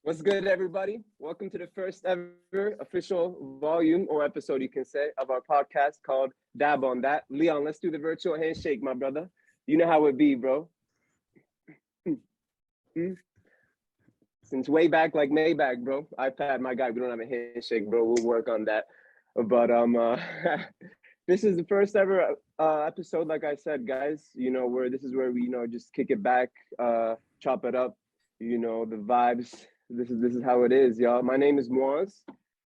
What's good, everybody? Welcome to the first ever official volume or episode, you can say, of our podcast called Dab on That. Leon, let's do the virtual handshake, my brother. You know how it be, bro. Since way back, like Maybach, bro. iPad, my guy, we don't have a handshake, bro. We'll work on that. But this is the first ever episode, like I said, guys. This is where we, just kick it back, chop it up. The vibes. This is how it is, y'all. My name is Moaz.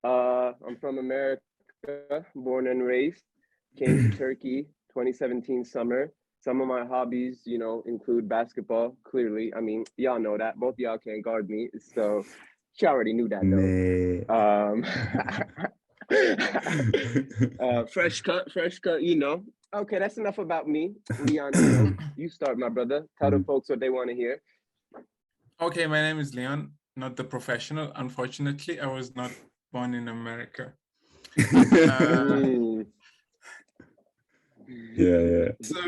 I'm from America, born and raised. Came to Turkey 2017 summer. Some of my hobbies, include basketball. Clearly, I mean, y'all know that. Both y'all can't guard me, so she already knew that, though. Fresh cut. Okay, that's enough about me. Leon, you start, my brother. Tell the folks what they want to hear. Okay, my name is Leon, not the professional. Unfortunately, I was not born in America. Yeah. So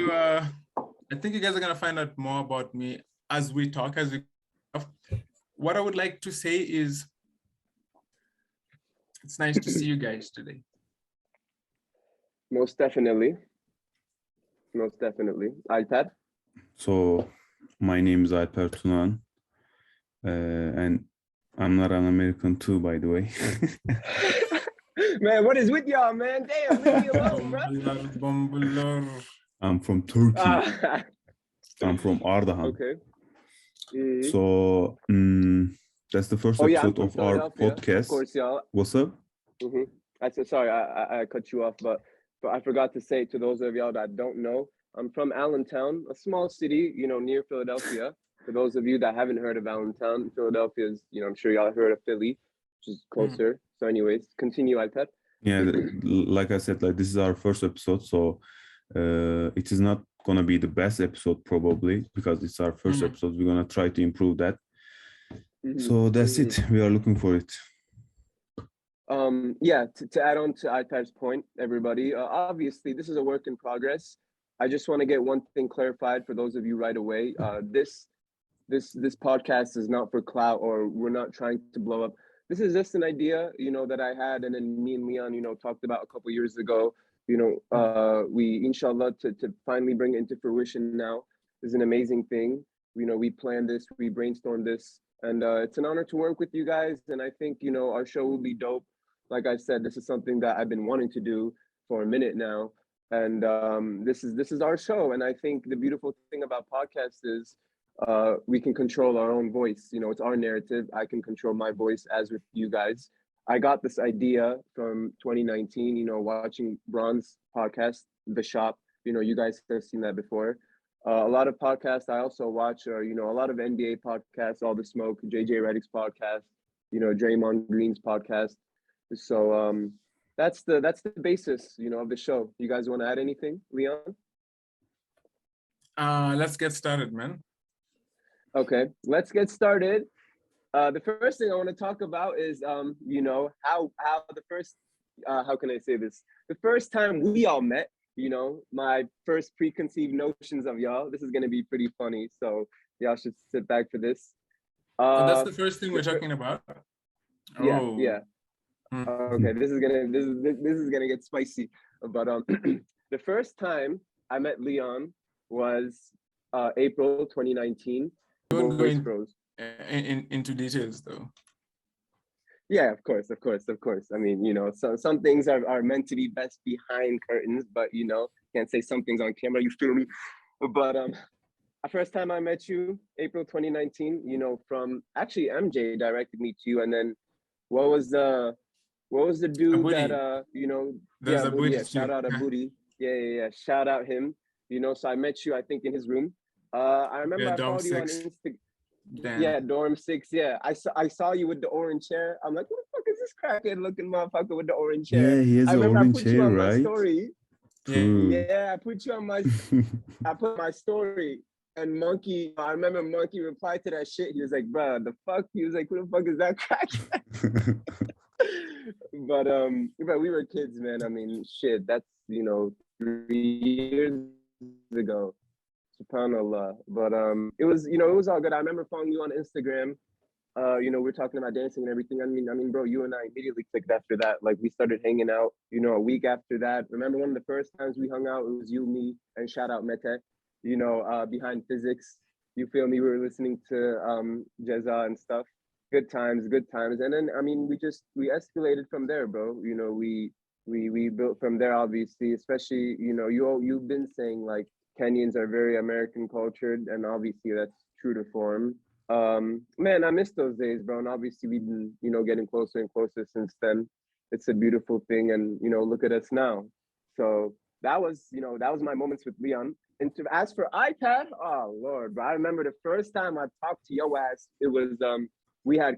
I think you guys are going to find out more about me as we talk, What I would like to say is it's nice to see you guys today. Most definitely. iPad? So, my name is Alper Tunan. And I'm not an American too, by the way. Man, what is with y'all, man? Damn, leave me alone, bro. I'm from Turkey. I'm from Ardahan. Okay. Mm-hmm. So that's the first episode of our podcast. Of course, y'all. What's up? Mm-hmm. I said sorry, I cut you off, but I forgot to say to those of y'all that don't know, I'm from Allentown, a small city, near Philadelphia. For those of you that haven't heard of Allentown, Philadelphia is, I'm sure y'all heard of Philly, which is closer. So anyways, continue, iPad. Yeah, like I said, this is our first episode, so it is not going to be the best episode probably because it's our first episode. We're going to try to improve that. So that's it. We are looking for it. To add on to iPad's point, everybody, obviously this is a work in progress. I just want to get one thing clarified for those of you right away. This podcast is not for clout, or we're not trying to blow up. This is just an idea, that I had, and then me and Leon, talked about a couple of years ago. We inshallah to finally bring it into fruition now is an amazing thing. We planned this, we brainstormed this, and it's an honor to work with you guys. And I think our show will be dope. Like I said, this is something that I've been wanting to do for a minute now, and this is our show. And I think the beautiful thing about podcasts is we can control our own voice. It's our narrative. I can control my voice as with you guys. I got this idea from 2019, watching Bron's podcast, The Shop. You guys have seen that before. A lot of podcasts I also watch are, a lot of NBA podcasts, All the Smoke, JJ Redick's podcast, Draymond Green's podcast. So that's the basis, of the show. You guys want to add anything, Leon? Let's get started, man. Okay, let's get started. The first thing I want to talk about is, how the first, how can I say this? The first time we all met, my first preconceived notions of y'all. This is going to be pretty funny, so y'all should sit back for this. That's the first thing we're talking about? Yeah. Okay, this is gonna get spicy. But the first time I met Leon was April 2019. Don't go into details though. Yeah, of course. I mean, some things are meant to be best behind curtains, but can't say some things on camera. You feel me? But the first time I met you, April 2019. From actually MJ directed me to you, and then what was the dude that There's a booty. Yeah, shout out a booty. Yeah. Shout out him. So I met you, I think, in his room. I remember I followed you on Instagram. Yeah, dorm 6. Yeah, I saw you with the orange hair. I'm like, what the fuck is this crackhead looking motherfucker with the orange hair? Yeah, he has the orange hair, right? Story. Yeah, I put my story. And Monkey, I remember Monkey replied to that shit. He was like, bro, the fuck? He was like, who the fuck is that crackhead? But we were kids, man. I mean, shit, that's 3 years ago. SubhanAllah. But it was all good. I remember following you on Instagram. we're talking about dancing and everything. I mean, bro, you and I immediately clicked after that. Like we started hanging out, a week after that. Remember one of the first times we hung out, it was you, me, and shout out Mete, behind physics. You feel me? We were listening to Jeza and stuff. Good times, good times. And then we escalated from there, bro. We built from there, obviously, especially, you've been saying like Kenyans are very American cultured, and obviously that's true to form. Man, I miss those days, bro. And obviously we've been, getting closer and closer since then. It's a beautiful thing. And, look at us now. So that was my moments with Leon. And as for iPad, oh Lord, bro. I remember the first time I talked to your ass, it was we had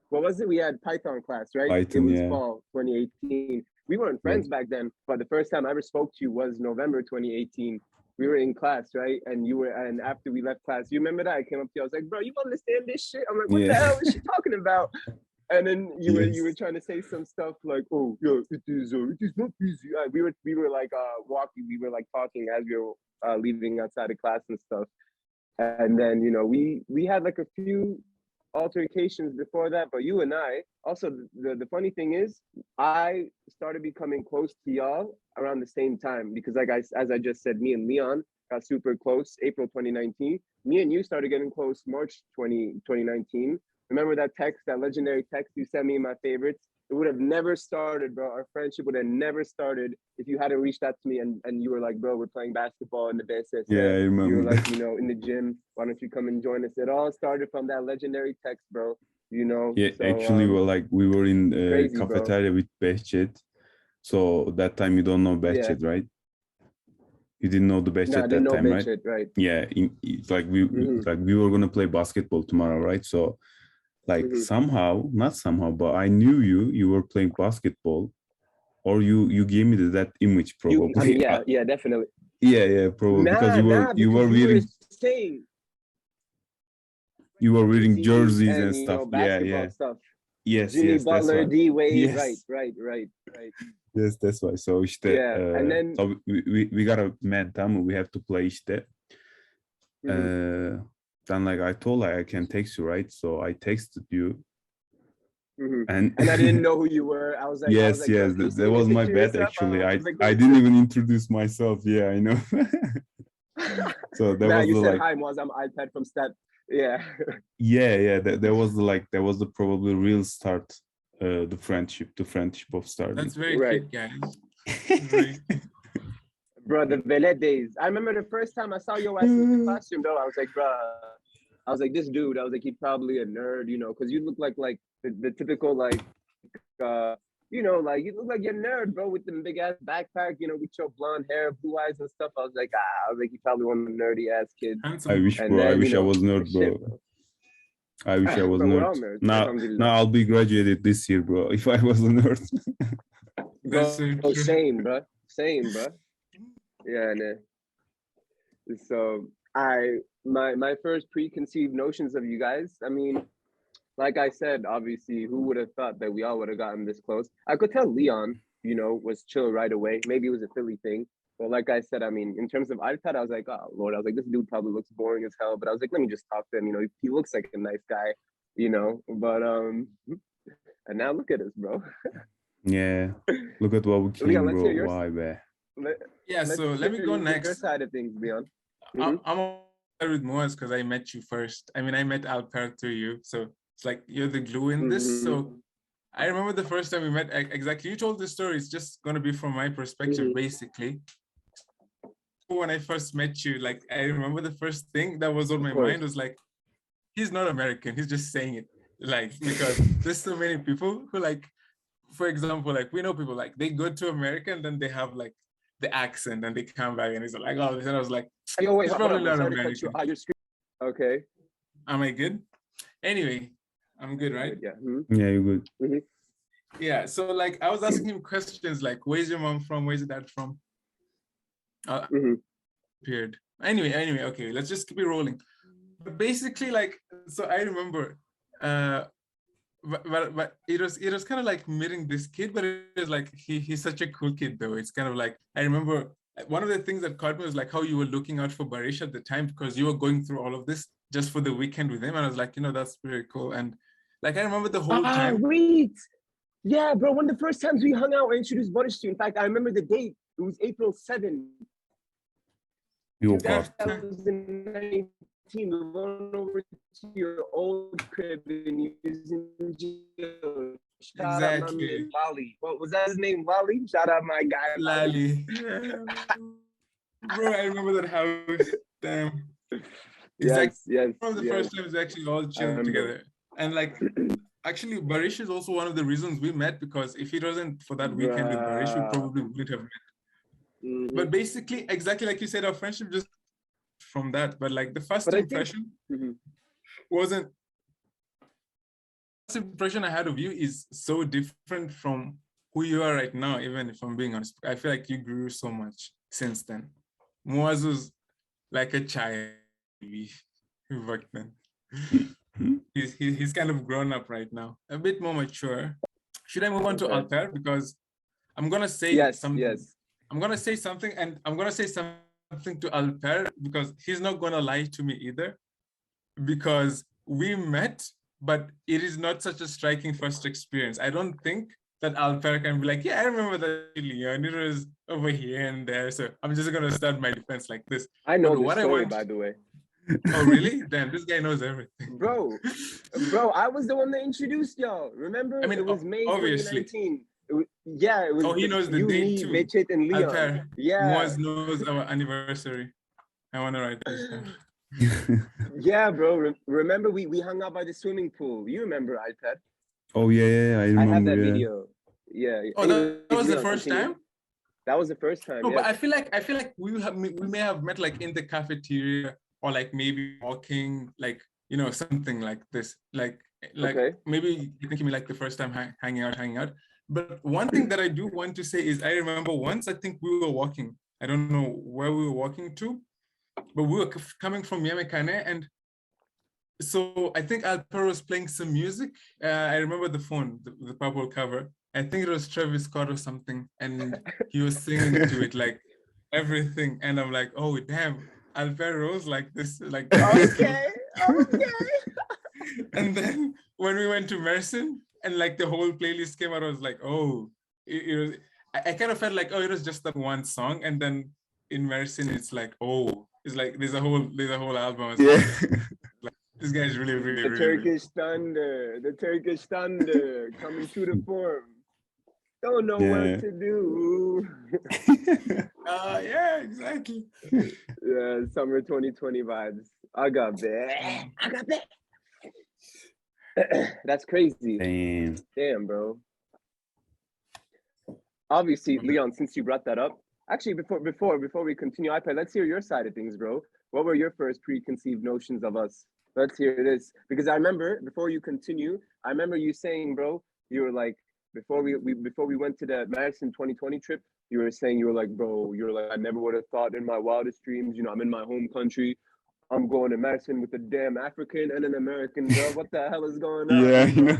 what was it? We had Python class, right? Python, it was yeah. fall 2018. We weren't friends back then, but the first time I ever spoke to you was November 2018. We were in class, right? And after we left class, you remember that? I came up to you, I was like, bro, you understand this shit? I'm like, what the hell is she talking about? And then you were trying to say some stuff like, oh, yeah, it is not easy. We were like walking, we were like talking as we were leaving outside of class and stuff. And then, we had like a few altercations before that, but you and I, also the funny thing is, I started becoming close to y'all around the same time because as I just said, me and Leon got super close April 2019. Me and you started getting close March 2019. Remember that legendary text you sent me in my favorites? It would have never started, bro. Our friendship would have never started if you hadn't reached out to me and you were like, bro, we're playing basketball in the BSS. Yeah, I remember. You were like, in the gym. Why don't you come and join us? It all started from that legendary text, bro. Yeah, so, actually, we were in crazy, cafeteria with Behçet. So that time you don't know Behçet, right? You didn't know the Behçet that time, right? Right? Yeah, it's like we were gonna play basketball tomorrow, right? So like not somehow, but I knew you were playing basketball, or you gave me that image probably. Yeah, definitely. Yeah, probably because you were wearing jerseys and stuff. Basketball stuff. Yes, Jimmy yes, Butler, that's why. D-Wade, Yes. Right. Yes, that's why. So işte, and then so we got a man time. We have to play işte. Then like I told like I can text you, right? So I texted you. And I didn't know who you were. I was like, yes, that was my bad actually. I didn't even introduce myself. Yeah, I know. So that was you said like, hi, Moaz, I'm iPad from Stat. Yeah. That was the probably real start, the friendship of starting. That's very cute, guys. Bro, the Vele days. I remember the first time I saw your ass in the classroom, though. I was like, bro, this dude, I was like, he's probably a nerd, because you look like the typical, like, you look like you're a nerd, bro, with the big ass backpack, with your blonde hair, blue eyes and stuff. I was like, you probably one of the nerdy ass kids. I wish, bro. I wish I was nerd, bro. I wish I was nerd. Now I'll be graduated this year, bro. If I was a nerd. Same, bro. Yeah, nah. So my first preconceived notions of you guys, I mean, like I said, obviously, who would have thought that we all would have gotten this close? I could tell Leon, was chill right away. Maybe it was a Philly thing. But like I said, I mean, in terms of iPad, I was like, oh, Lord, I was like, this dude probably looks boring as hell. But I was like, let me just talk to him. He looks like a nice guy, But, and now look at us, bro. Yeah. Look at what we came, Leon, bro. Why, man? So let me go next. Your side of things, Leon. I'm with Moaz because I met you first. I mean, I met Alper through you. So it's like you're the glue in this. So I remember the first time we met, exactly. You told the story. It's just going to be from my perspective, basically. When I first met you, like, I remember the first thing that was on my mind was like, he's not American. He's just saying it. Like, because there's so many people who, like, for example, like, we know people, like, they go to America and then they have, like, the accent and they come back and it's like, oh, and I was like, wait, he's probably not American. Okay. Am I good? Anyway, I'm good, right? Yeah, you're good. Yeah, so like I was asking him questions like, where's your mom from? Where's your dad from? Appeared. Anyway, okay, let's just keep it rolling. But basically, like, so I remember, but it was kind of like meeting this kid, but it was like he's such a cool kid though. It's kind of like, I remember one of the things that caught me was like how you were looking out for Barish at the time because you were going through all of this just for the weekend with him. And I was like, that's pretty cool. And like, I remember the whole time. Wait. Yeah, bro, one of the first times we hung out, I introduced Barish to you. In fact, I remember the date. It was April 7th. Yok artık. 2019. We went over to your old crib in New Shout out my man, Lally. What was that his name? Lally? Shout out my guy, Lally. Bro, I remember that house. Damn. Yes. One of the first times we actually all chilled together. And like, actually, Barish is also one of the reasons we met, because if it wasn't for that weekend with Barish, we probably wouldn't have met. But basically, exactly like you said, our friendship just from that. But like the first impression wasn't. First impression I had of you is so different from who you are right now. Even if I'm being honest, I feel like you grew so much since then. Muaz was like a child back then. He's kind of grown up right now, a bit more mature. Should I move on to Alper? Because I'm gonna say something. Yes. I'm gonna say something, and I'm gonna say something to Alper because he's not gonna lie to me either. Because we met, but it is not such a striking first experience. I don't think that Alper can be like, yeah, I remember that Leon, it was over here and there. So I'm just gonna start my defense like this. I know the story, by the way. Oh, really? Damn, this guy knows everything. Bro, I was the one that introduced y'all. Remember? I mean, it was May obviously. 2019. It was. Oh, he knows the date too. Mechit and Leon. Alper, yeah. Moaz knows our anniversary. I want to write this down. Yeah, bro. Remember we hung out by the swimming pool. You remember, Alper? Oh yeah, I remember. I have that video. Yeah. Oh, that was the first time? That was the first time. No, but I feel like we may have met like in the cafeteria, or like maybe walking, like, something like this. Like maybe you think you mean like the first time hanging out. But one thing that I do want to say is I remember once, I think we were walking. I don't know where we were walking to, but we were coming from Yemekane. And so I think Alper was playing some music. I remember the phone, the purple cover. I think it was Travis Scott or something. And he was singing to it, like everything. And I'm like, oh, damn. Alper rose like this, like okay. And then when we went to Mersin and like the whole playlist came out, I was like, oh, it was. I kind of felt like, oh, it was just that one song, and then in Mersin, it's like, oh, it's like there's a whole album. Yeah. Like, this guy is really, really, the Turkish Thunder coming to the form. Don't know what to do. Yeah, exactly. Yeah, summer 2020 vibes. I got that. That's crazy. Damn, bro. Obviously, Leon, since you brought that up, actually, before we continue, iPad, let's hear your side of things, bro. What were your first preconceived notions of us? Let's hear this, because I remember before you continue, I remember you saying, bro, you were like, before we went to the Madison 2020 trip, you were saying, you were like, I never would have thought in my wildest dreams, I'm in my home country, I'm going to Madison with a damn African and an American girl. What the hell is going on? Yeah, I know,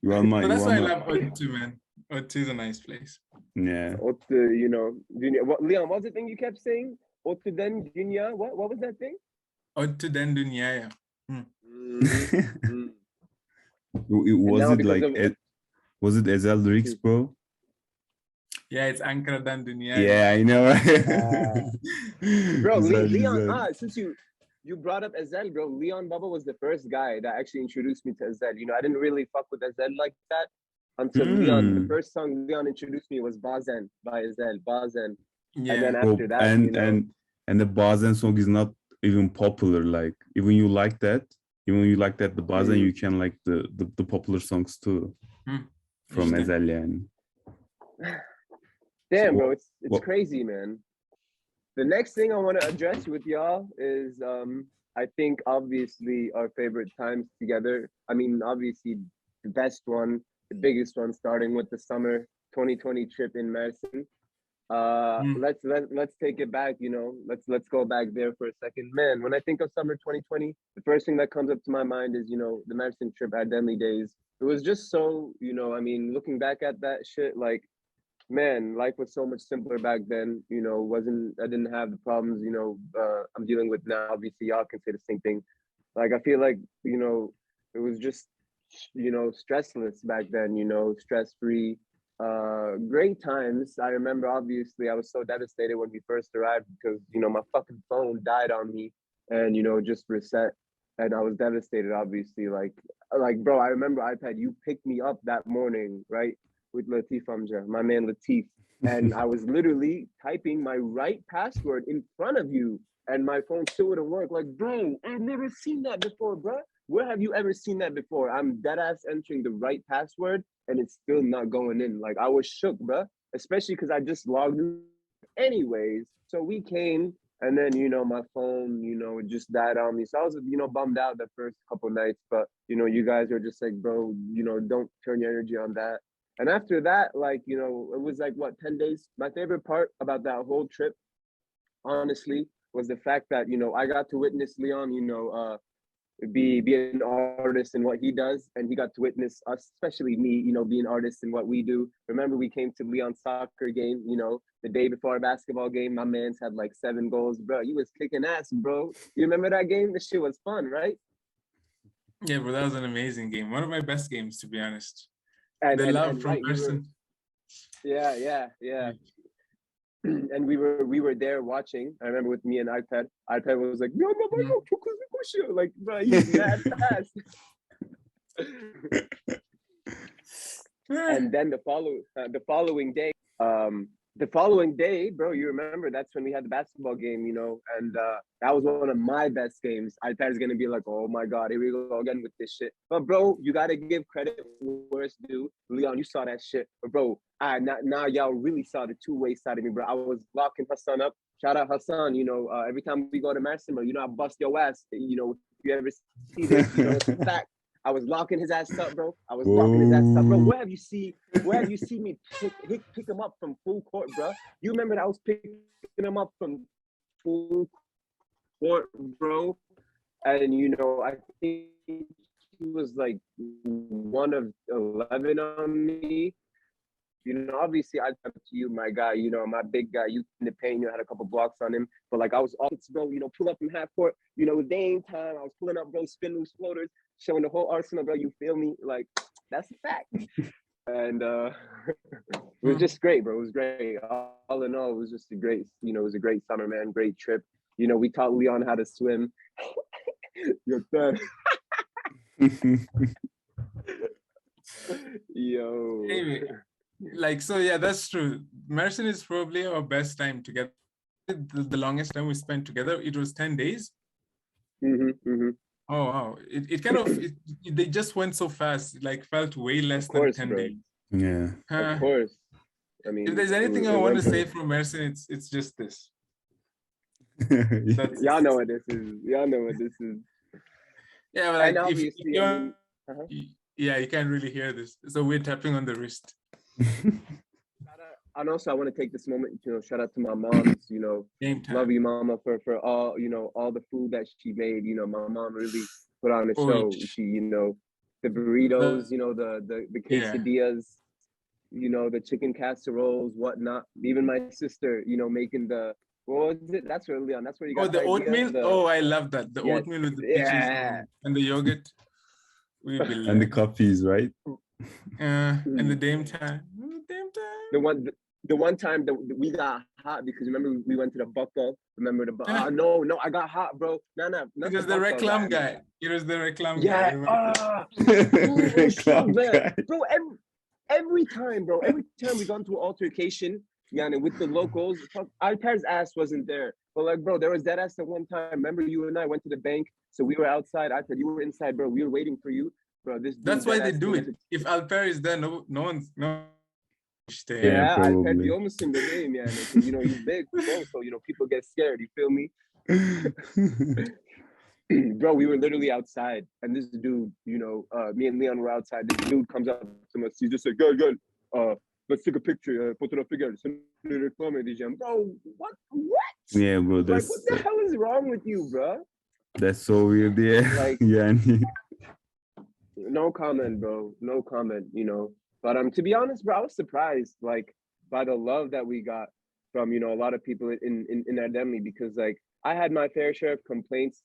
right? That's why I love Otu, man. Otu is a nice place. Yeah. Otu, Leon, what was the thing you kept saying? Otu den dunya. What was that thing? Otu den dunya. Was it Ezel lyrics, bro? Yeah, it's Ankara dan dunya. Yeah, I know. Bro, Leon, since you brought up Ezel, bro, Leon Baba was the first guy that actually introduced me to Ezel. I didn't really fuck with Ezel like that until Leon. The first song Leon introduced me was Bazen by Ezel, Bazen. Yeah. And then after that, and the Bazen song is not even popular. Like even when you like that, the Bazen, you can like the popular songs too from Ezel. Yani. Damn, bro, it's crazy, man. The next thing I want to address with y'all is, I think obviously our favorite times together. I mean, obviously the best one, the biggest one, starting with the summer 2020 trip in Madison. Let's take it back. Let's go back there for a second, man. When I think of summer 2020, the first thing that comes up to my mind is the Madison trip at Denley Days. It was just so I mean, looking back at that shit, like man, life was so much simpler back then. You know, I didn't have the problems, I'm dealing with now. Obviously, y'all can say the same thing. Like, I feel like, it was just, stressless back then, stress free. Great times. I remember, obviously, I was so devastated when we first arrived because, my fucking phone died on me and, just reset. And I was devastated, obviously. Like, bro, I remember iPad, you picked me up that morning, right? With Latif Amja, my man Latif. And I was literally typing my right password in front of you, and my phone still wouldn't work. Like, bro, I've never seen that before, bro. Where have you ever seen that before? I'm dead ass entering the right password, and it's still not going in. Like, I was shook, bro. Especially because I just logged in anyways. So we came, and then my phone, it just died on me. So I was bummed out the first couple nights, but you guys were just like, bro, don't turn your energy on that. And after that, like, it was like what, 10 days. My favorite part about that whole trip, honestly, was the fact that, I got to witness Leon, be an artist in what he does, and he got to witness us, especially me, being artists in what we do. Remember, we came to Leon's soccer game, the day before our basketball game. My man's had like 7 goals, bro. He was kicking ass, bro. You remember that game? This shit was fun, right? Yeah, bro, that was an amazing game. One of my best games, to be honest. And The love and from right, person. yeah. And we were there watching. I remember with me and iPad. iPad was like, "Yo, like, bro, he's mad fast." And then the following day, bro, you remember that's when we had the basketball game, and that was one of my best games. iPad is gonna be like, "Oh my god, here we go again with this shit." But bro, you gotta give credit where it's due. Leon, you saw that shit, but bro, now y'all really saw the two-way side of me, bro. I was locking Hassan up. Shout out Hassan. Every time we go to Madison, bro, I bust your ass. If you ever see this, it's a fact. I was locking his ass up, bro. Bro. Where have you seen me pick him up from full court, bro? You remember that I was picking him up from full court, bro? And I think he was like one of 11 on me. Obviously I talked to you, my guy, my big guy, you in the paint, had a couple blocks on him. But like I was off, bro, pull up from half court, Dame time. I was pulling up, bro, spin loose floaters, showing the whole arsenal, bro. You feel me? Like, that's a fact. And it was just great, bro. It was great. All in all, it was just a great, it was a great summer, man. Great trip. We taught Leon how to swim. You're done. Yo. Anyway, like, so yeah, that's true. Merson is probably our best time together. The longest time we spent together, it was 10 days. Oh wow, it kind of they just went so fast. It like felt way less than 10 bro. days. Yeah. Of course. I mean, if there's anything I want to say from Merson, it's just this. Y'all know what this is. Yeah, but like, obviously, yeah, you can't really hear this. So we're tapping on the wrist. And also, I want to take this moment, shout out to my moms, love you, mama, for all, all the food that she made. My mom really put on a show. She, the burritos, the quesadillas, the chicken casseroles, whatnot. Even my sister, making the, what was it? That's where, Leon, that's where you got the oatmeal. I love that. The oatmeal with the peaches and the yogurt. And the coffees, right? And the Dame time. The one time that we got hot because remember we went to the Bucko. Remember the no, I got hot, bro. No, because the reclam guy. It was the reclam guy. Reclam guy. Bro. Every time we got into an altercation, with the locals, iPad's ass wasn't there. But like, bro, there was that ass at one time. Remember, you and I went to the bank, so we were outside. iPad, you were inside, bro. We were waiting for you, bro. That's why they do it. If Alper is there, no one's. Yeah, iPad, you almost in the game, yeah. He's big, bro. So people get scared. You feel me? Bro, we were literally outside, and this dude, me and Leon were outside. This dude comes up to us. He's just like, girl, let's take a picture. Photo figure. Bro, what? Yeah, bro. That's like, what the hell is wrong with you, bro? That's so weird. Yeah. Like, yeah. No comment, bro. No comment. But to be honest, bro, I was surprised. Like, by the love that we got from, you know, a lot of people in Ardemli, because like I had my fair share of complaints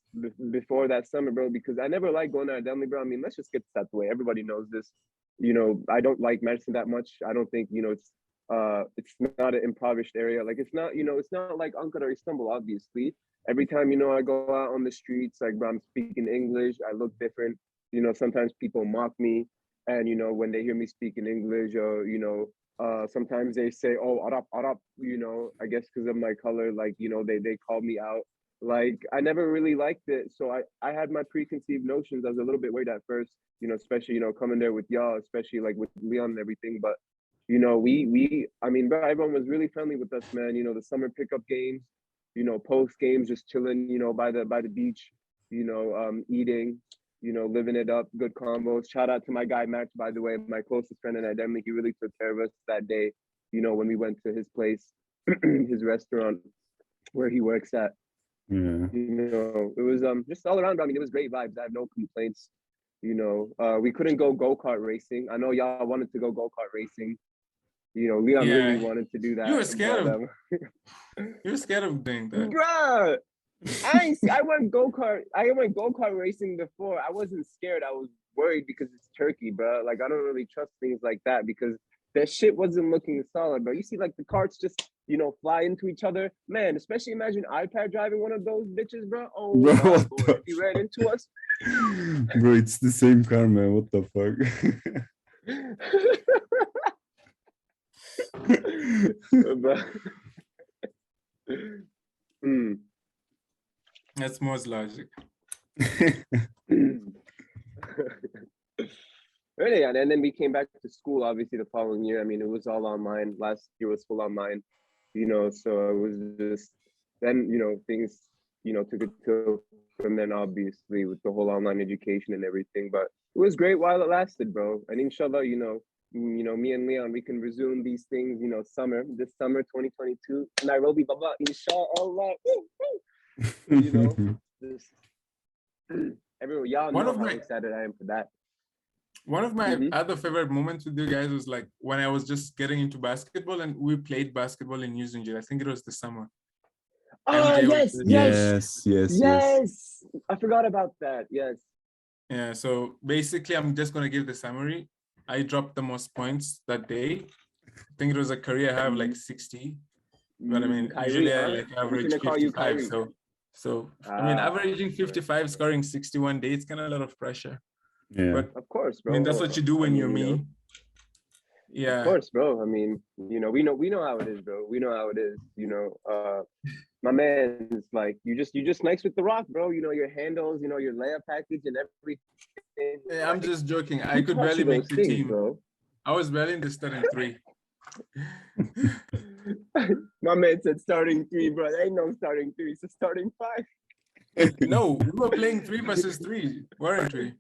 before that summer, bro, because I never liked going to Ardemli, bro. I mean, let's just get this out the way. Everybody knows this. You know, I don't like medicine that much. I don't think, you know, it's not an impoverished area. Like it's not, you know, it's not like Ankara or Istanbul, obviously. Every time, you know, I go out on the streets, like, bro, I'm speaking English, I look different. You know, sometimes people mock me. And, you know, when they hear me speak in English, or, you know, sometimes they say, oh, Arab, you know, I guess because of my color, like, you know, they call me out. Like, I never really liked it. So I had my preconceived notions. I was a little bit worried at first, you know, especially, you know, coming there with y'all, especially like with Leon and everything. But, you know, I mean, bro, everyone was really friendly with us, man. You know, the summer pickup games, you know, post games, just chilling, you know, by the beach, you know, eating, you know, living it up, good combos. Shout out to my guy Max, by the way, my closest friend in Ardemli. He really took care of us that day, you know, when we went to his place, his restaurant where he works at. Yeah. You know, it was just all around. I mean, it was great vibes. I have no complaints. You know, we couldn't go-kart racing. I know y'all wanted to go go-kart racing. You know, Leon really wanted to do that. You were scared but, you were scared of doing that. Bruh, I went go-kart racing before. I wasn't scared. I was worried because it's Turkey, bro. Like I don't really trust things like that because that shit wasn't looking solid, bro. You see like the carts just, you know, fly into each other. Man, especially imagine iPad driving one of those bitches, bro. Oh Bro, my what lord, if he ran into us. Bro, it's the same car, man. What the fuck? That's most logic. Really, and then we came back to school obviously the following year. I mean, it was all online. Last year was full online, you know, so it was just then, you know, things, you know, took a tilt from then obviously with the whole online education and everything. But it was great while it lasted, bro. And inshallah, you know, me and Leon, we can resume these things, you know, this summer 2022, Nairobi, blah, inshallah. You know, this everyone, y'all know how excited I am for that. One of my other favorite moments with you guys was like when I was just getting into basketball and we played basketball in Newsington. I think it was the summer. Oh, yes. I forgot about that. Yes. Yeah. So basically, I'm just going to give the summary. I dropped the most points that day. I think it was a career high of like 60. But I mean, Kyrie, usually I like average 55. So I mean, averaging 55, scoring 61 days, it's kind of a lot of pressure. Yeah. But of course, bro. I mean, that's what you do when you're me. Yeah. Of course, bro. I mean, you know, we know how it is, bro. We know how it is. You know, my man is like, you just nice with the rock, bro. You know, your handles, you know, your layup package and everything. Yeah, I'm just joking. I could barely make the team, bro. I was barely in the starting three. My man said starting three, bro. There ain't no starting three. It's a starting five. No, we were playing 3 versus 3, weren't we?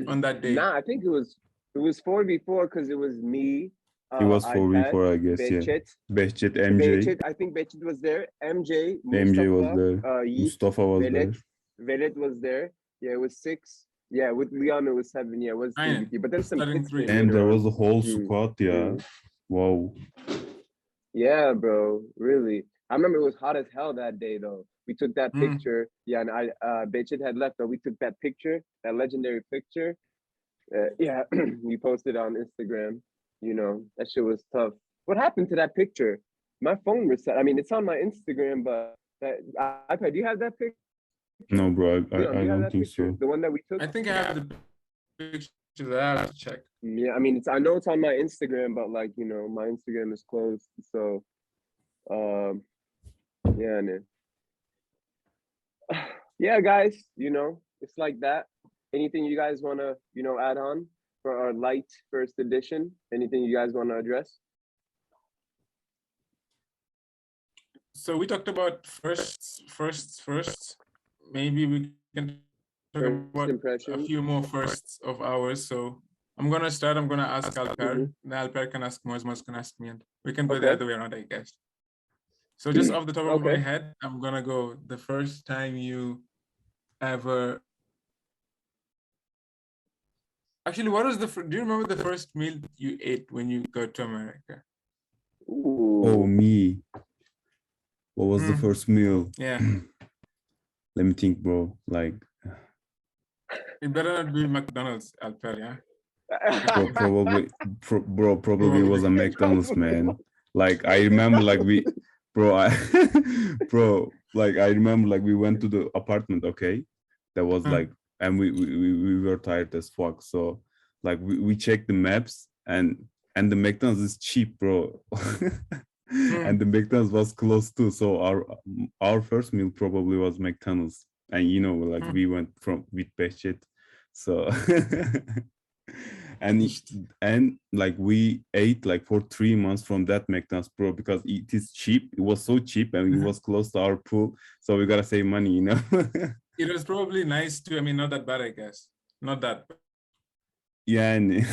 On that day. Nah, I think it was 4v4 because it was me. It was 4v4, I guess. Behçet, Behçet, MJ. I think Behçet was there. MJ was there. Mustafa was there. Velet was there. Yeah, it was 6. Yeah, with Leon it was 7. Yeah, it was 3. But then some kids 3. And there was a whole squad. Yeah. Wow. Yeah, bro. Really. I remember it was hot as hell that day though. We took that picture. Yeah, and Behçet had left, but we took that picture, that legendary picture. Yeah, we posted on Instagram. You know, that shit was tough. What happened to that picture? My phone reset. I mean, it's on my Instagram, but that iPad, do you have that picture? No, bro, I don't think picture? so. The one that we took? I think I have the picture that I have to check. Yeah, I mean, I know it's on my Instagram, but like, you know, my Instagram is closed. So, yeah, man. Yeah, guys, you know, it's like that. Anything you guys want to, you know, add on for our light first edition? Anything you guys want to address? So we talked about firsts. Maybe we can talk about a few more firsts of ours. So I'm going to start. I'm going to ask Alper. Then Alper can ask Moz can ask me. And we can go the other way around, I guess. So just off the top of my head, I'm going to go the first time you ever... Actually, what was do you remember the first meal you ate when you got to America? Oh, me. What was the first meal? Yeah. Let me think, bro. Like, It better not be McDonald's, Alper, yeah? probably was a McDonald's, man. Like, I remember, like, like, I remember, like, we went to the apartment, okay? That was like, and we were tired as fuck. So, like, we checked the maps, and the McDonald's is cheap, bro. And the McDonald's was close too. So our first meal probably was McDonald's. And you know, like we went with Behçet. So and like we ate like for 3 months from that McDonald's, bro, because it is cheap. It was so cheap and it was close to our pool. So we gotta save money, you know. It was probably nice too. I mean, not that bad, I guess. Not that bad. Yeah, and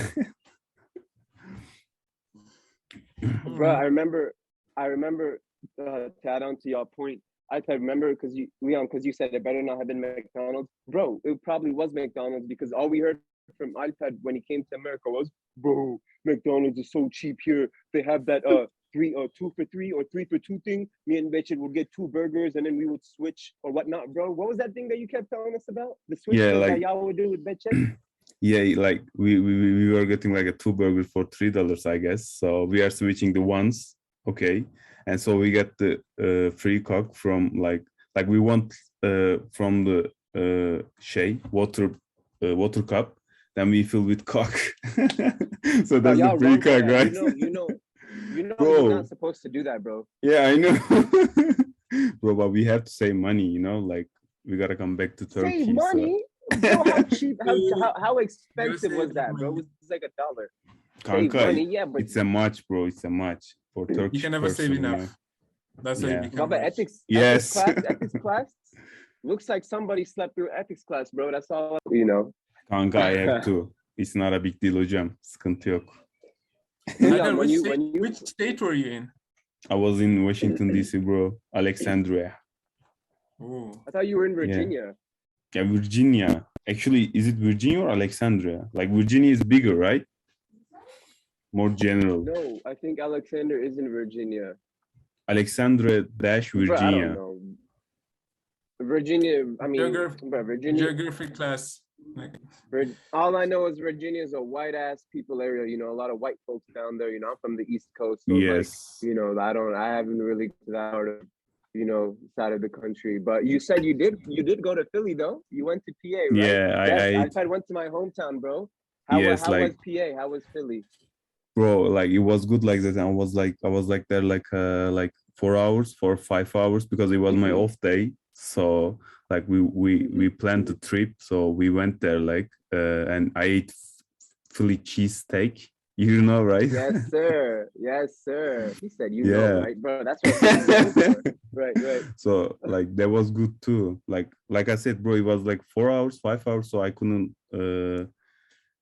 Bro, I remember to add on to your point, I can remember because you said it better not have been McDonald's. Bro, it probably was McDonald's because all we heard from iPad when he came to America was, bro, McDonald's is so cheap here. They have that 2 for 3 or 3 for 2 thing. Me and Richard would get 2 burgers and then we would switch or whatnot, bro. What was that thing that you kept telling us about? The switch that y'all would do with Betchet? Yeah, like we were getting like a 2 burgers for $3, I guess. So we are switching the ones, okay, and so we get the free Coke from like we want from the water cup, then we fill with Coke. So that's the free Coke, right? You know, bro, you're not supposed to do that, bro. Yeah, I know, bro, but we have to save money, you know, like we gotta come back to Turkey. Save money. So. Bro, how cheap? How expensive was that, bro? It was like $1. Kanka, money, yeah, but it's a much, bro. It's a much for Turkish. You can never save enough. Yeah. That's why you become rich. Ethics class looks like somebody slept through ethics class, bro. That's all you know. Kanka, I have to. It's not a big deal, hocam. Sıkıntı yok. Which state were you in? I was in Washington, D.C., bro. Alexandria. Ooh. I thought you were in Virginia. Yeah, Virginia. Actually, is it Virginia or Alexandria? Like Virginia is bigger, right? More general. No, I think Alexander is in Virginia. Alexandria dash Virginia. Bro, I don't know. Virginia, I mean, Virginia. Geography class. All I know is Virginia is a white ass people area. You know, a lot of white folks down there. You know, I'm from the East Coast. So yes. Like, you know, I haven't really that out of, you know, side of the country. But you said you did go to Philly though. You went to PA, right? Yeah, I went to my hometown, bro. How was PA? How was Philly? Bro, like it was good like that. I was like there like 4 hours, 4 or 5 hours because it was my off day. So like we planned the trip, so we went there like and I ate Philly cheesesteak. You know, right? Yes, sir. Yes, sir. He said, you know, right, bro? That's what. Right. So like that was good too. Like I said, bro, it was like 4 hours, 5 hours, so I couldn't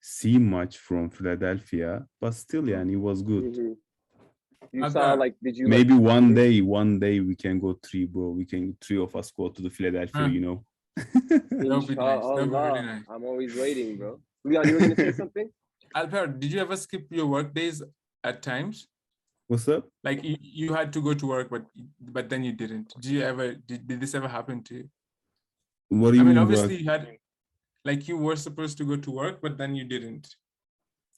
see much from Philadelphia, but still, yeah, and it was good. Mm-hmm. You saw like, did you maybe one day we can go 3, bro. We can 3 of us go to the Philadelphia, you know. That'll be nice. That'll be really nice. I'm always waiting, bro. Leon, you were gonna say something? Alper, did you ever skip your work days at times? What's up? Like you had to go to work, but then you didn't. Did this ever happen to you? What do you mean? Obviously you had, like you were supposed to go to work, but then you didn't.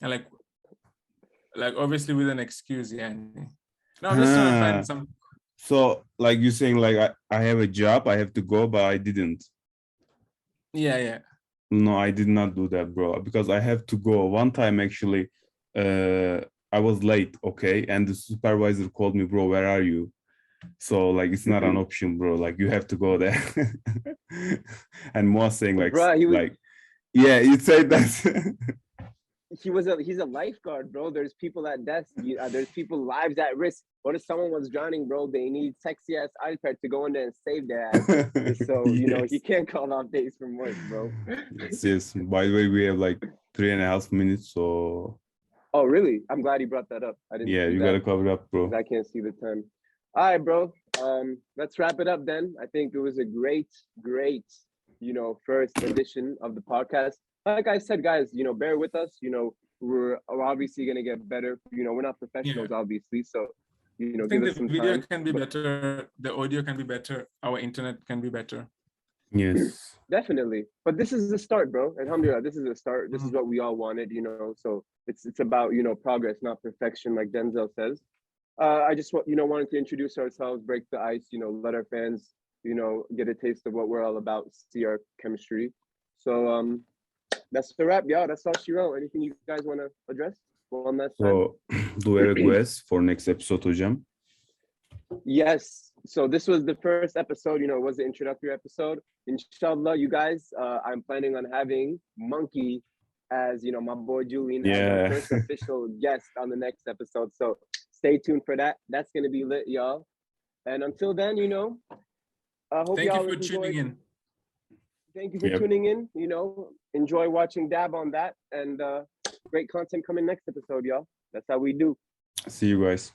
And like obviously with an excuse, yeah. No, I'm just trying to find some. So like you're saying, like I have a job, I have to go, but I didn't. Yeah. No, I did not do that, bro, because I have to go. One time, actually, I was late, okay? And the supervisor called me, bro, where are you? So, like, it's not an option, bro. Like, you have to go there. And Mo saying, like, bro, yeah, he said that. He's a lifeguard, bro. There's people at death. There's people lives at risk. What if someone was drowning, bro? They need sexy ass iPad to go in there and save their ass. So you know he can't call off days from work, bro. Yes. By the way, we have like 3.5 minutes. So. Oh really? I'm glad you brought that up. I didn't. Yeah, you gotta cover it up, bro. I can't see the time. All right, bro. Let's wrap it up then. I think it was a great, you know, first edition of the podcast. Like I said, guys, you know, bear with us. You know, we're obviously going to get better. You know, we're not professionals, obviously. So you know, I think give us the some video time. can be better, the audio can be better, our internet can be better. Yes. Definitely. But this is the start, bro. Alhamdulillah, this is a start. This is what we all wanted, you know. So it's about, you know, progress, not perfection, like Denzel says. I just wanted to introduce ourselves, break the ice, you know, let our fans, you know, get a taste of what we're all about, see our chemistry. So that's the wrap, y'all. That's all she wrote. Anything you guys want to address one last time? So do we have a request for next episode hocam? Yes. So this was the first episode, you know, it was the introductory episode. Inshallah, you guys, I'm planning on having Monkey as, you know, my boy Julian as our first official guest on the next episode. So stay tuned for that. That's going to be lit, y'all. And until then, you know, I hope Thank y'all you for tuning in. Thank you for tuning in. You know, enjoy watching Dab on that. And great content coming next episode, y'all. That's how we do. See you guys.